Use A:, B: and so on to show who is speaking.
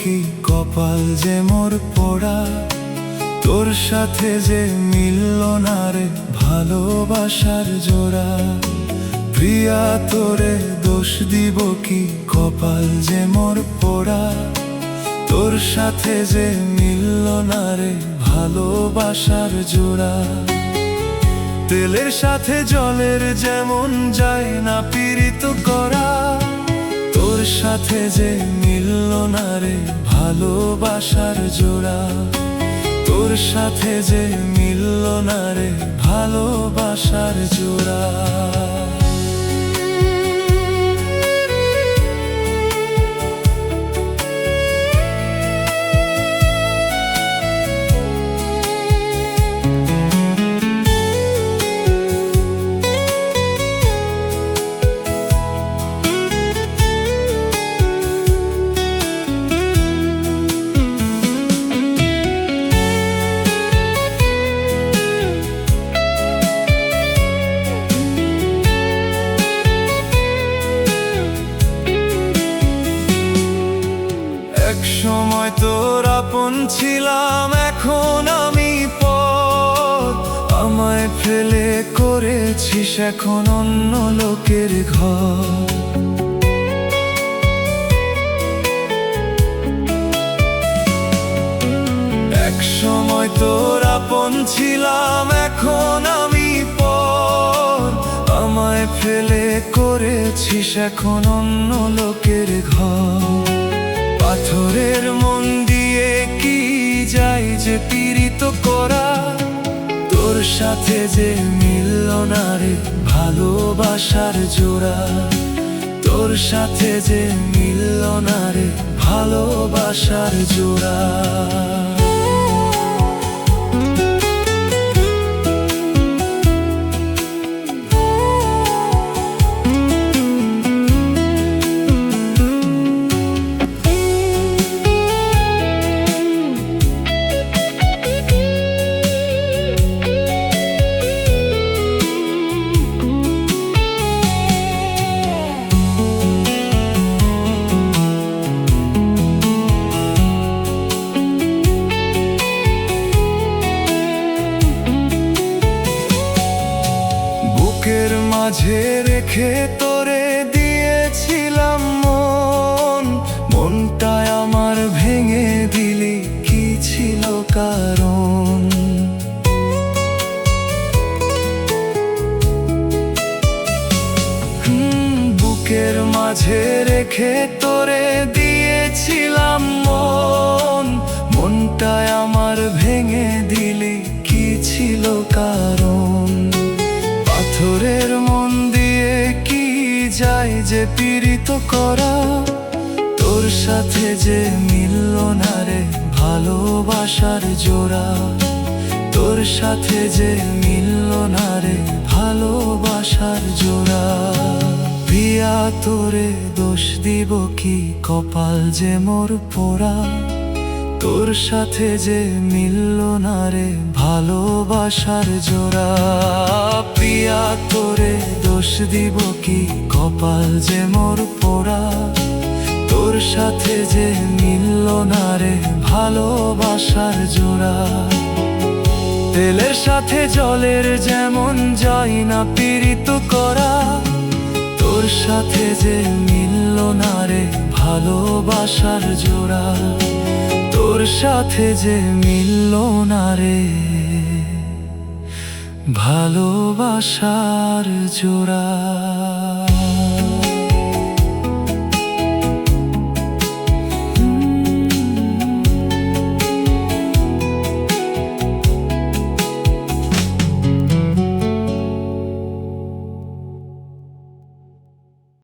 A: কি কপাল যে মোর পোড়া, তোর সাথে যে মিলল না রে ভালোবাসার জোড়া। প্রিয়া তোরে দোষ দিব কি কপাল যে মোর পোড়া, তোর সাথে যে মিলল না রে ভালোবাসার জোড়া। তেলের সাথে জলের যেমন যায় না পীড়িত করা, তোর সাথে যে মিলল না রে ভালোবাসার জোড়া। তোর সাথে যে মিলল না রে ভালোবাসার জোড়া। এক সময় তোর আপন ছিলাম, এখন আমি পর। আমায় ফেলে করেছিস এখন অন্য লোকের ঘর। এক সময় তোর আপন ছিলাম, এখন আমি পর। আমায় ফেলে করেছিস এখন অন্য লোকের ঘর। পাথরের মন দিয়ে কি যায় যে পীড়িত করা, তোর সাথে যে মিলল না রে ভালোবাসার জোড়া। তোর সাথে যে মিলল না রে ভালোবাসার জোড়া। বুকের মাঝে রেখে তোরে দিয়েছিলাম মন, মনটায় আমার ভেঙে দিলি কি ছিল কারণ? বুকের মাঝে রেখে তোরে দিয়েছিলাম মন, মনটায় আমার ভেঙে দিলি কি ছিল কারণ? পাথরের মন দিয়ে কি যায় যে পীড়িত করা, তোর সাথে যে মিলল না রে ভালোবাসার জোড়া। তোর সাথে যে মিলল না রে ভালোবাসার জোড়া। প্রিয়া তোরে দোষ দিব কি কপাল যে মোর পোড়া, তোর সাথে যে মিলল না রে ভালোবাসার জোড়া। প্রিয়া তোরে দোষ দিব কি কপাল যে মোর পোড়া, তোর সাথে যে মিলল না রে ভালোবাসার জোড়া। তেলের সাথে জলের যেমন যায় না পীড়িত করা, তোর সাথে যে মিলল না রে ভালোবাসার জোড়া। তোর সাথে যে মিলল না রে ভালোবাসার জোড়া।